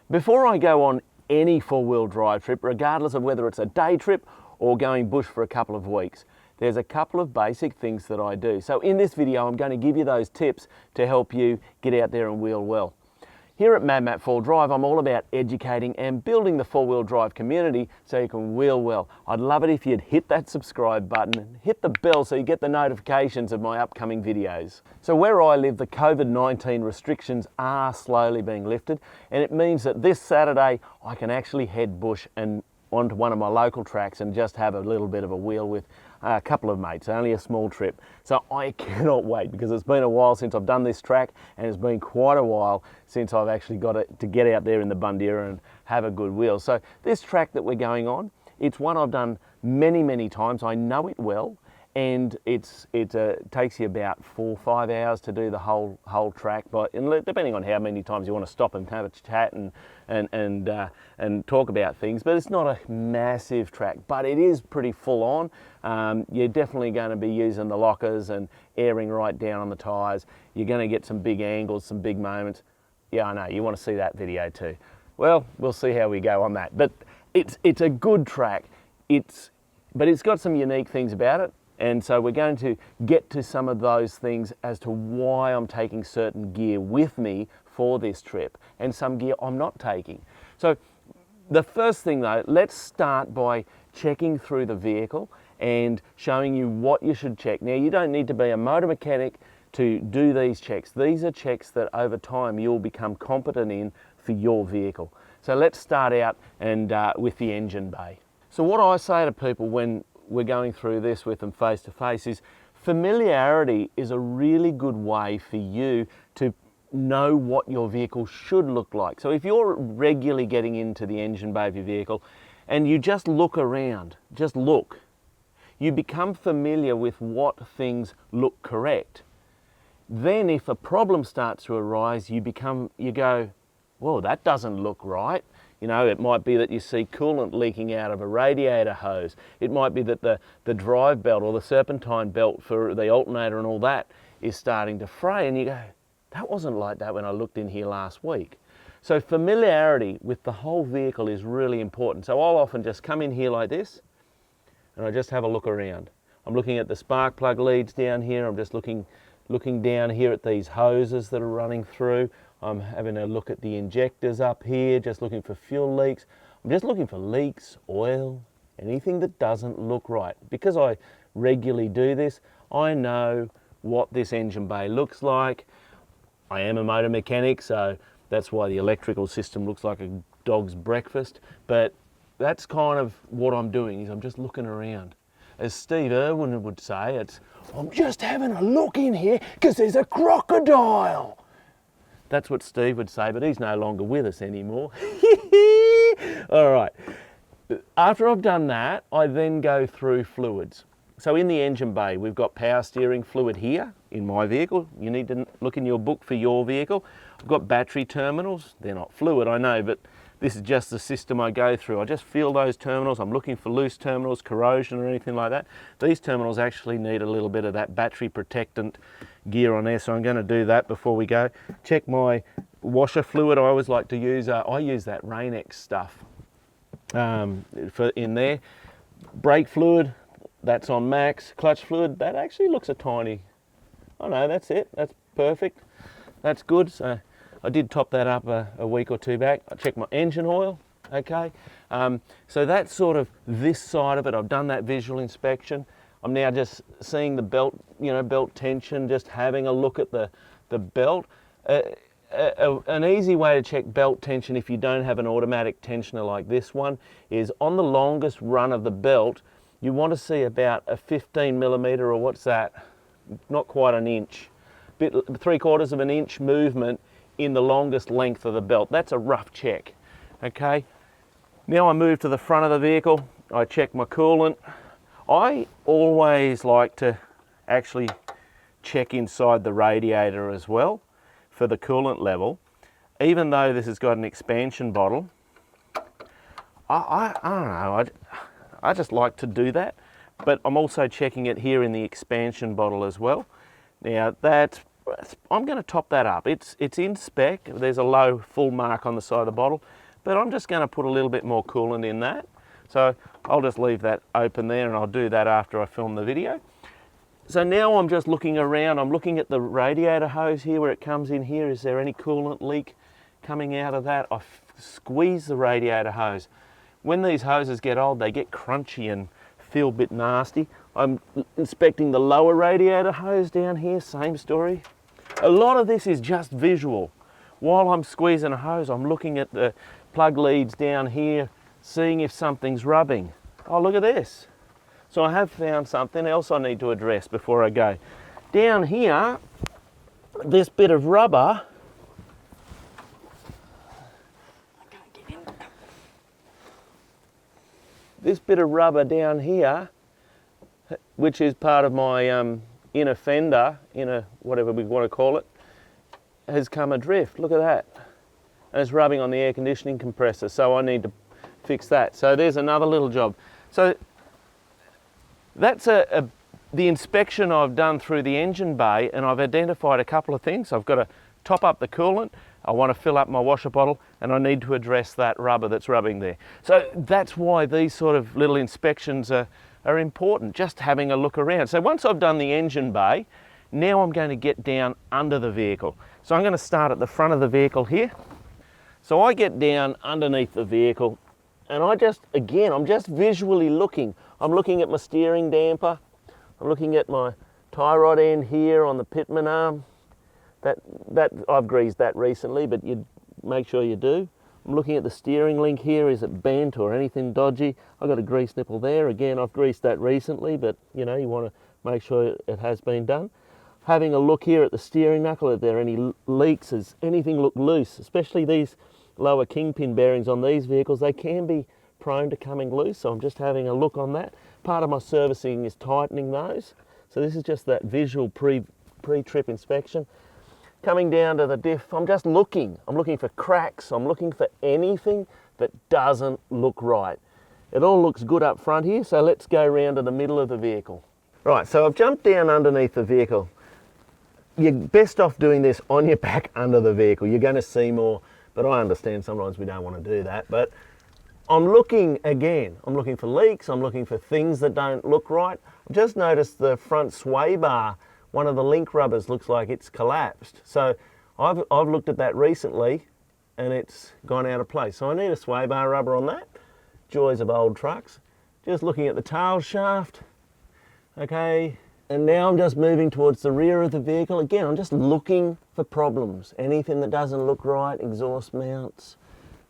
Before I go on any four-wheel drive trip, regardless of whether it's a day trip or going bush for a couple of weeks, there's a couple of basic things that I do. So in this video, I'm going to give you those tips to help you get out there and wheel well. Here at Mad Matt 4 Drive, I'm all about educating and building the four-wheel drive community so you can wheel well. I'd love it if you'd hit that subscribe button and hit the bell so you get the notifications of my upcoming videos. So where I live, the COVID-19 restrictions are slowly being lifted, and it means that this Saturday I can actually head bush and onto one of my local tracks and just have a little bit of a wheel with a couple of mates, only a small trip. So I cannot wait, because it's been a while since I've done this track, and it's been quite a while since I've actually got it to get out there in the Bundeera and have a good wheel. So this track that we're going on, it's one I've done many times. I know it well, and it takes you about 4 or 5 hours to do the whole track, depending on how many times you want to stop and have a chat and talk about things. But it's not a massive track, but it is pretty full on. You're definitely going to be using the lockers and airing right down on the tyres. You're going to get some big angles, some big moments. Yeah, I know, you want to see that video too. Well, we'll see how we go on that. But it's a good track. But it's got some unique things about it. And so we're going to get to some of those things as to why I'm taking certain gear with me for this trip and some gear I'm not taking. So the first thing though, let's start by checking through the vehicle and showing you what you should check. Now, you don't need to be a motor mechanic to do these checks. These are checks that over time you'll become competent in for your vehicle. So let's start out and with the engine bay. So what I say to people when we're going through this with them face to face is familiarity is a really good way for you to know what your vehicle should look like. So if you're regularly getting into the engine bay of your vehicle and you just look around, just look, you become familiar with what things look correct. Then if a problem starts to arise, you go, well, that doesn't look right. You know, it might be that you see coolant leaking out of a radiator hose. It might be that the drive belt or the serpentine belt for the alternator and all that is starting to fray, and you go, that wasn't like that when I looked in here last week. So familiarity with the whole vehicle is really important. So I'll often just come in here like this and I just have a look around. I'm looking at the spark plug leads down here. I'm just looking down here at these hoses that are running through. I'm having a look at the injectors up here, just looking for fuel leaks. I'm just looking for leaks, oil, anything that doesn't look right. Because I regularly do this, I know what this engine bay looks like. I am a motor mechanic, so that's why the electrical system looks like a dog's breakfast. But that's kind of what I'm doing, is I'm just looking around. As Steve Irwin would say, I'm just having a look in here because there's a crocodile. That's what Steve would say, but he's no longer with us anymore. All right. After I've done that, I then go through fluids. So in the engine bay, we've got power steering fluid here in my vehicle. You need to look in your book for your vehicle. I've got battery terminals. They're not fluid, I know, but this is just the system I go through. I just feel those terminals. I'm looking for loose terminals, corrosion or anything like that. These terminals actually need a little bit of that battery protectant gear on there, so I'm going to do that before we go. Check my washer fluid. I always like to use, I use that Rain-X stuff in there. Brake fluid, that's on max. Clutch fluid, that actually looks a tiny, oh no, that's it, that's perfect. That's good. So I did top that up a week or two back. I checked my engine oil, okay. So that's sort of this side of it. I've done that visual inspection. I'm now just seeing the belt, belt tension, just having a look at the belt. An easy way to check belt tension if you don't have an automatic tensioner like this one is on the longest run of the belt, you want to see about a 15 millimeter, or what's that? Not quite an inch, 3/4 of an inch movement in the longest length of the belt. That's a rough check, okay? Now I move to the front of the vehicle. I check my coolant. I always like to actually check inside the radiator as well for the coolant level. Even though this has got an expansion bottle, I don't know, I just like to do that. But I'm also checking it here in the expansion bottle as well. Now that's I'm going to top that up. It's in spec. There's a low full mark on the side of the bottle, but I'm just going to put a little bit more coolant in that. So I'll just leave that open there, and I'll do that after I film the video. So now I'm just looking around. I'm looking at the radiator hose here where it comes in here. Is there any coolant leak coming out of that? I squeeze the radiator hose. When these hoses get old, they get crunchy and feel a bit nasty. I'm inspecting the lower radiator hose down here, same story. A lot of this is just visual. While I'm squeezing a hose, I'm looking at the plug leads down here, seeing if something's rubbing. Oh, look at this. So I have found something else I need to address before I go. Down here, this bit of rubber, this bit of rubber down here, which is part of my inner fender, whatever we want to call it, has come adrift. Look at that. And it's rubbing on the air conditioning compressor, so I need to fix that. So there's another little job. So that's the inspection I've done through the engine bay, and I've identified a couple of things. I've got to top up the coolant, I want to fill up my washer bottle, and I need to address that rubber that's rubbing there. So that's why these sort of little inspections are important, just having a look around. So once I've done the engine bay, now I'm going to get down under the vehicle. So I'm going to start at the front of the vehicle here. So I get down underneath the vehicle, and I'm just visually looking. I'm looking at my steering damper. I'm looking at my tie rod end here on the pitman arm. That I've greased that recently, but you make sure you do. I'm looking at the steering link here. Is it bent or anything dodgy? I've got a grease nipple there. Again, I've greased that recently, but you want to make sure it has been done. Having a look here at the steering knuckle, are there any leaks? Does anything look loose? Especially these lower kingpin bearings on these vehicles, they can be prone to coming loose, so I'm just having a look on that. Part of my servicing is tightening those. So this is just that visual pre-trip inspection. Coming down to the diff, I'm just looking. I'm looking for cracks. I'm looking for anything that doesn't look right. It all looks good up front here, so let's go around to the middle of the vehicle. Right, so I've jumped down underneath the vehicle. You're best off doing this on your back under the vehicle. You're going to see more, but I understand sometimes we don't want to do that. But I'm looking again. I'm looking for leaks. I'm looking for things that don't look right. I've just noticed the front sway bar, one of the link rubbers looks like it's collapsed. So I've looked at that recently and it's gone out of place. So I need a sway bar rubber on that. Joys of old trucks. Just looking at the tail shaft. Okay, and now I'm just moving towards the rear of the vehicle. Again, I'm just looking for problems. Anything that doesn't look right, exhaust mounts,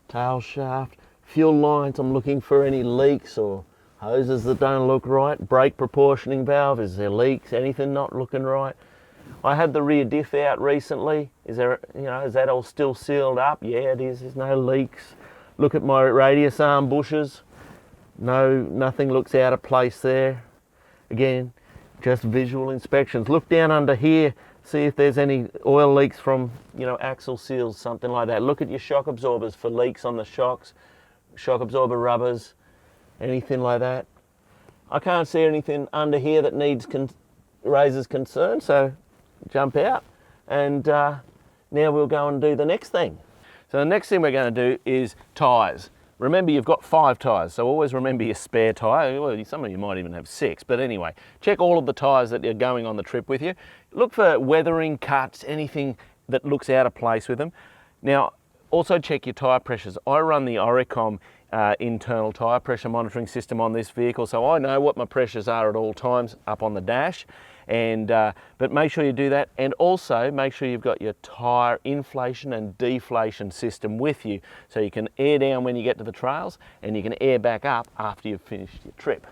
tail shaft, fuel lines. I'm looking for any leaks or hoses that don't look right. Brake proportioning valve, is there leaks? Anything not looking right? I had the rear diff out recently. Is that all still sealed up? Yeah, it is. There's no leaks. Look at my radius arm bushes. No, nothing looks out of place there. Again, just visual inspections. Look down under here, see if there's any oil leaks from, axle seals, something like that. Look at your shock absorbers for leaks on the shocks, shock absorber rubbers, anything like that. I can't see anything under here that raises concern, so jump out. And now we'll go and do the next thing. So the next thing we're going to do is tyres. Remember, you've got 5 tyres, so always remember your spare tyre. Well, some of you might even have 6, but anyway, check all of the tyres that are going on the trip with you. Look for weathering, cuts, anything that looks out of place with them. Now, also check your tyre pressures. I run the Oricom internal tyre pressure monitoring system on this vehicle, so I know what my pressures are at all times up on the dash. But make sure you do that, and also make sure you've got your tyre inflation and deflation system with you, so you can air down when you get to the trails and you can air back up after you've finished your trip.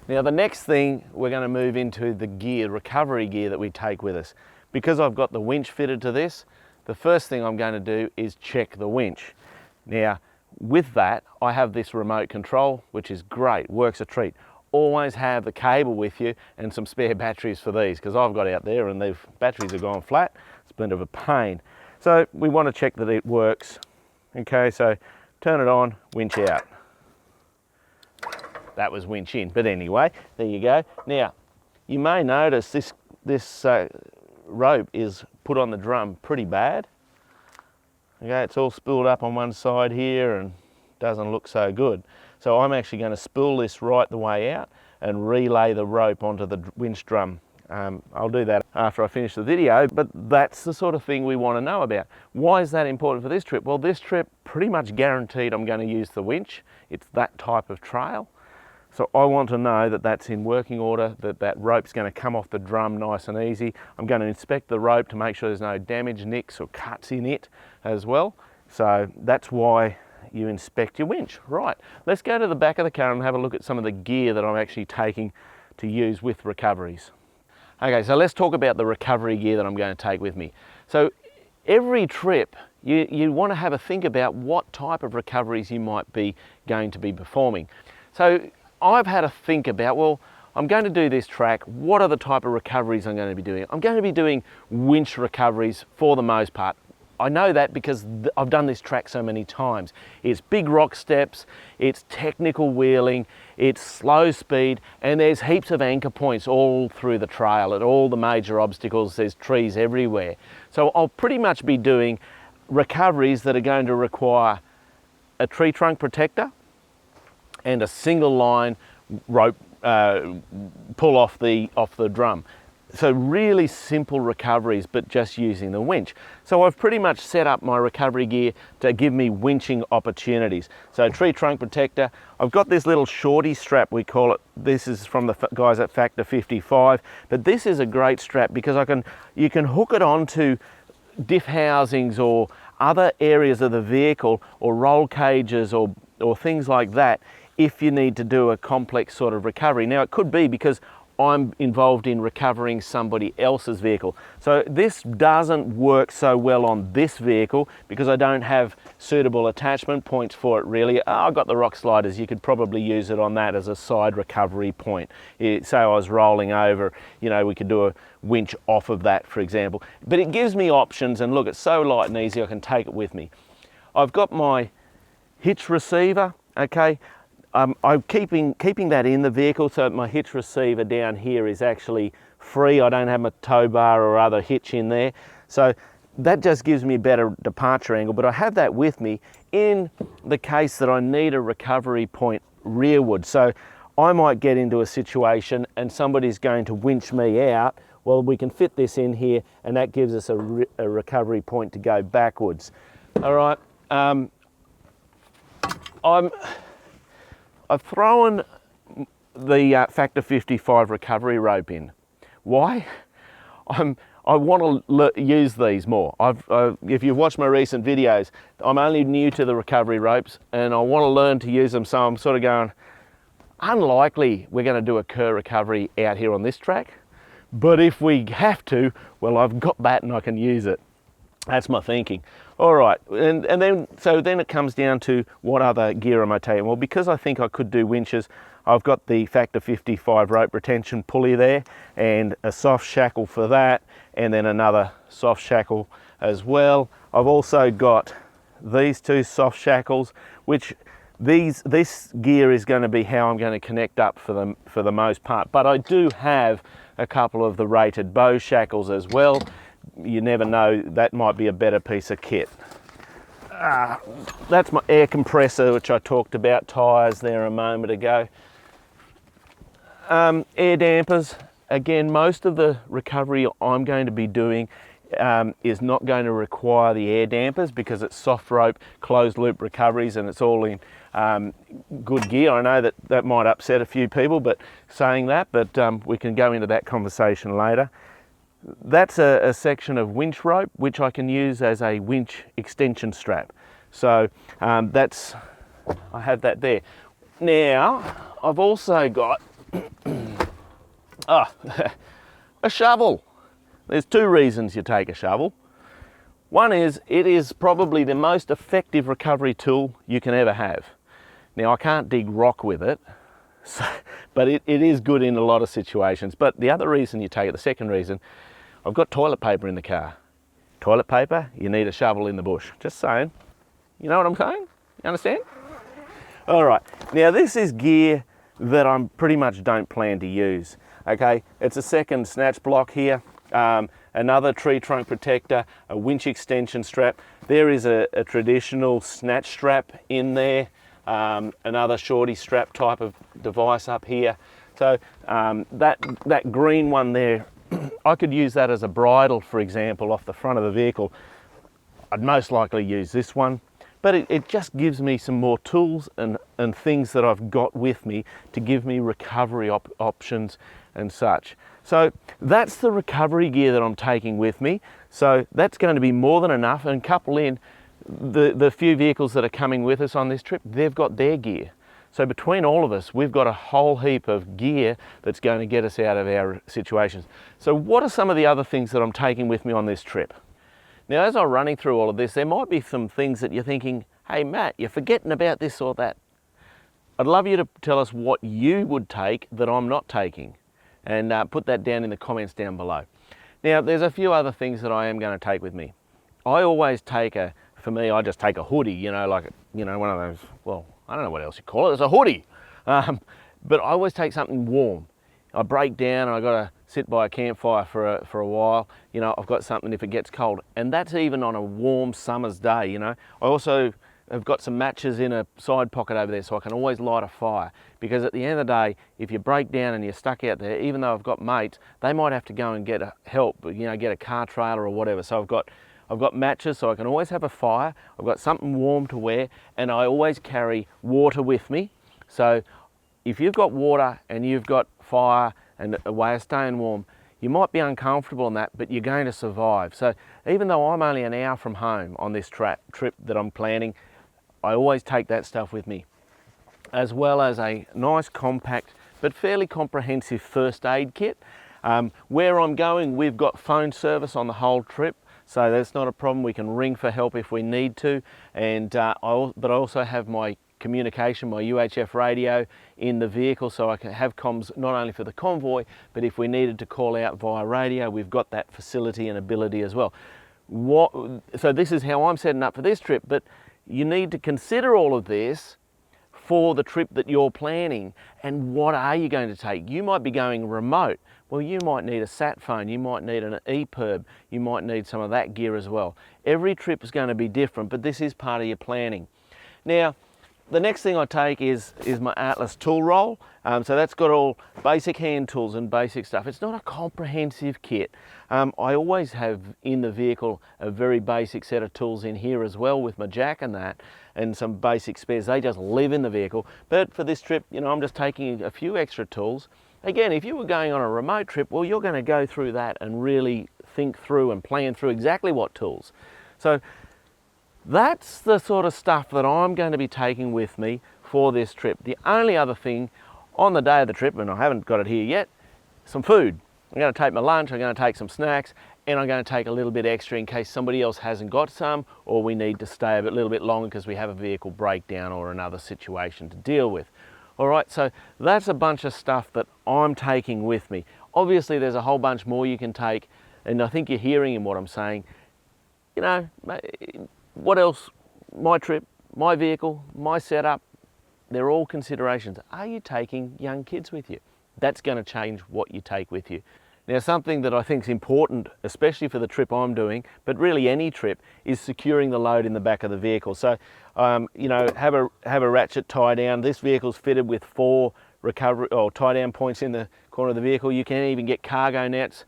Now the next thing, we're going to move into the gear, recovery gear that we take with us. Because I've got the winch fitted to this, the first thing I'm going to do is check the winch. Now with that, I have this remote control, which is great, works a treat. Always have the cable with you and some spare batteries for these, because I've got out there and the batteries have gone flat. It's a bit of a pain. So we want to check that it works. Okay, so turn it on, winch out. That was winch in, but anyway, there you go. Now, you may notice this rope is put on the drum pretty bad. Okay, it's all spooled up on one side here and doesn't look so good. So I'm actually going to spool this right the way out and relay the rope onto the winch drum. I'll do that after I finish the video, but that's the sort of thing we want to know about. Why is that important for this trip? Well, this trip, pretty much guaranteed I'm going to use the winch. It's that type of trail. So I want to know that that's in working order, that that rope's going to come off the drum nice and easy. I'm going to inspect the rope to make sure there's no damage, nicks or cuts in it as well. So that's why you inspect your winch. Right, let's go to the back of the car and have a look at some of the gear that I'm actually taking to use with recoveries. Okay, so let's talk about the recovery gear that I'm going to take with me. So every trip, you want to have a think about what type of recoveries you might be going to be performing. So I've had a think about, well, I'm going to do this track, what are the type of recoveries I'm going to be doing? I'm going to be doing winch recoveries for the most part. I know that because I've done this track so many times. It's big rock steps, it's technical wheeling, it's slow speed, and there's heaps of anchor points all through the trail at all the major obstacles. There's trees everywhere. So I'll pretty much be doing recoveries that are going to require a tree trunk protector and a single line rope pull off the drum. So really simple recoveries, but just using the winch. So I've pretty much set up my recovery gear to give me winching opportunities. So tree trunk protector, I've got this little shorty strap, we call it. This is from the guys at Factor 55, but this is a great strap because you can hook it onto diff housings or other areas of the vehicle or roll cages or things like that if you need to do a complex sort of recovery. Now it could be because I'm involved in recovering somebody else's vehicle. So this doesn't work so well on this vehicle because I don't have suitable attachment points for it really. I've got the rock sliders, you could probably use it on that as a side recovery point. Say I was rolling over, you know, we could do a winch off of that, for example. But it gives me options, and look, it's so light and easy, I can take it with me. I've got my hitch receiver, okay. I'm keeping that in the vehicle, so my hitch receiver down here is actually free. I don't have my tow bar or other hitch in there. So that just gives me a better departure angle, but I have that with me in the case that I need a recovery point rearward. So I might get into a situation and somebody's going to winch me out. Well, we can fit this in here and that gives us a recovery point to go backwards. All right, I've thrown the Factor 55 recovery rope in. Why? I want to use these more. If you've watched my recent videos, I'm only new to the recovery ropes and I want to learn to use them, so I'm sort of going, unlikely we're going to do a kerr recovery out here on this track, but if we have to, well, I've got that and I can use it. That's my thinking. All right, and then it comes down to what other gear am I taking? Well, because I think I could do winches, I've got the Factor 55 rope retention pulley there and a soft shackle for that, and then another soft shackle as well. I've also got these two soft shackles, which this gear is going to be how I'm going to connect up for the most part. But I do have a couple of the rated bow shackles as well. You never know, that might be a better piece of kit. That's my air compressor, which I talked about, tyres there a moment ago. Air dampers, again, most of the recovery I'm going to be doing is not going to require the air dampers because it's soft rope, closed loop recoveries, and it's all in good gear. I know that might upset a few people, but saying that, but we can go into that conversation later. That's a section of winch rope which I can use as a winch extension strap. So I have that there. Now I've also got a shovel. There's two reasons you take a shovel. One is it is probably the most effective recovery tool you can ever have. Now I can't dig rock with it, but it is good in a lot of situations. But the other reason you take it, the second reason, I've got toilet paper in the car. Toilet paper, you need a shovel in the bush. Just saying. You know what I'm saying? You understand? All right, now this is gear that I pretty much don't plan to use, okay? It's a second snatch block here. another tree trunk protector, a winch extension strap. There is a traditional snatch strap in there, another shorty strap type of device up here. So that green one there, I could use that as a bridle, for example, off the front of the vehicle. I'd most likely use this one, but it just gives me some more tools and things that I've got with me to give me recovery options and such. So that's the recovery gear that I'm taking with me. So that's going to be more than enough, and couple in the few vehicles that are coming with us on this trip, they've got their gear. So between all of us, we've got a whole heap of gear that's going to get us out of our situations. So what are some of the other things that I'm taking with me on this trip? Now, as I'm running through all of this, there might be some things that you're thinking, hey Matt, you're forgetting about this or that. I'd love you to tell us what you would take that I'm not taking, and put that down in the comments down below. Now, there's a few other things that I am going to take with me. I always take for me, I just take a hoodie, you know, like, you know, one of those, well, I don't know what else you call it, it's a hoodie. But I always take something warm. I break down and I've got to sit by a campfire for a while. You know, I've got something if it gets cold. And that's even on a warm summer's day, you know. I also have got some matches in a side pocket over there so I can always light a fire. Because at the end of the day, if you break down and you're stuck out there, even though I've got mates, they might have to go and get help, you know, get a car trailer or whatever. So I've got matches so I can always have a fire. I've got something warm to wear, and I always carry water with me. So if you've got water and you've got fire and a way of staying warm, you might be uncomfortable in that, but you're going to survive. So even though I'm only an hour from home on this trip that I'm planning, I always take that stuff with me, as well as a nice compact but fairly comprehensive first aid kit. Where I'm going, we've got phone service on the whole trip, so that's not a problem. We can ring for help if we need to, but I also have my communication, my UHF radio in the vehicle, so I can have comms not only for the convoy, but if we needed to call out via radio, we've got that facility and ability as well. So this is how I'm setting up for this trip, but you need to consider all of this for the trip that you're planning. And what are you going to take? You might be going remote. Well, you might need a sat phone, you might need an EPIRB, you might need some of that gear as well. Every trip is going to be different, but this is part of your planning. Now, the next thing I take is my Atlas tool roll. So that's got all basic hand tools and basic stuff. It's not a comprehensive kit. I always have in the vehicle a very basic set of tools in here as well, with my jack and that, and some basic spares. They just live in the vehicle. But for this trip, you know, I'm just taking a few extra tools. Again, if you were going on a remote trip, well, you're going to go through that and really think through and plan through exactly what tools. So that's the sort of stuff that I'm going to be taking with me for this trip. The only other thing on the day of the trip, and I haven't got it here yet, some food. I'm going to take my lunch, I'm going to take some snacks, and I'm going to take a little bit extra in case somebody else hasn't got some, or we need to stay a little bit longer because we have a vehicle breakdown or another situation to deal with. All right, so that's a bunch of stuff that I'm taking with me. Obviously, there's a whole bunch more you can take, and I think you're hearing in what I'm saying. You know, what else? My trip, my vehicle, my setup, they're all considerations. Are you taking young kids with you? That's going to change what you take with you. Now, something that I think is important, especially for the trip I'm doing, but really any trip, is securing the load in the back of the vehicle. So, you know, have a ratchet tie down. This vehicle's fitted with 4 recovery or tie down points in the corner of the vehicle. You can even get cargo nets.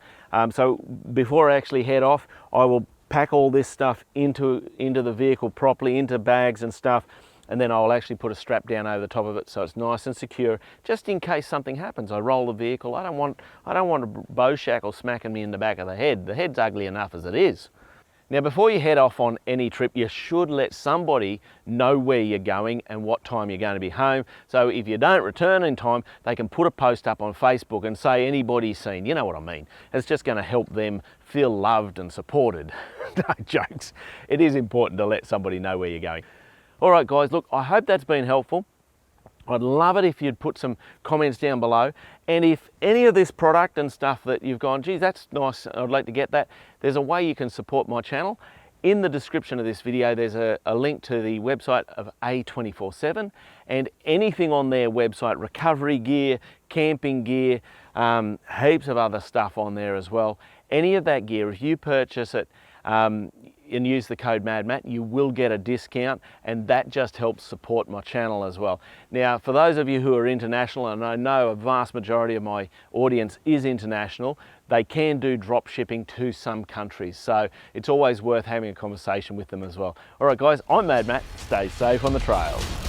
So before I actually head off, I will pack all this stuff into the vehicle properly, into bags and stuff, and then I'll actually put a strap down over the top of it so it's nice and secure, just in case something happens. I roll the vehicle. I don't want a bow shackle smacking me in the back of the head. The head's ugly enough as it is. Now, before you head off on any trip, you should let somebody know where you're going and what time you're going to be home. So if you don't return in time, they can put a post up on Facebook and say anybody's seen. You know what I mean. It's just going to help them feel loved and supported. No jokes. It is important to let somebody know where you're going. All right, guys, look, I hope that's been helpful. I'd love it if you'd put some comments down below. And if any of this product and stuff that you've gone, geez, that's nice, I'd like to get that, there's a way you can support my channel. In the description of this video, there's a link to the website of A247, and anything on their website, recovery gear, camping gear, heaps of other stuff on there as well. Any of that gear, if you purchase it and use the code MADMAT, you will get a discount, and that just helps support my channel as well. Now, for those of you who are international, and I know a vast majority of my audience is international, they can do drop shipping to some countries. So it's always worth having a conversation with them as well. All right, guys, I'm MADMAT. Stay safe on the trails.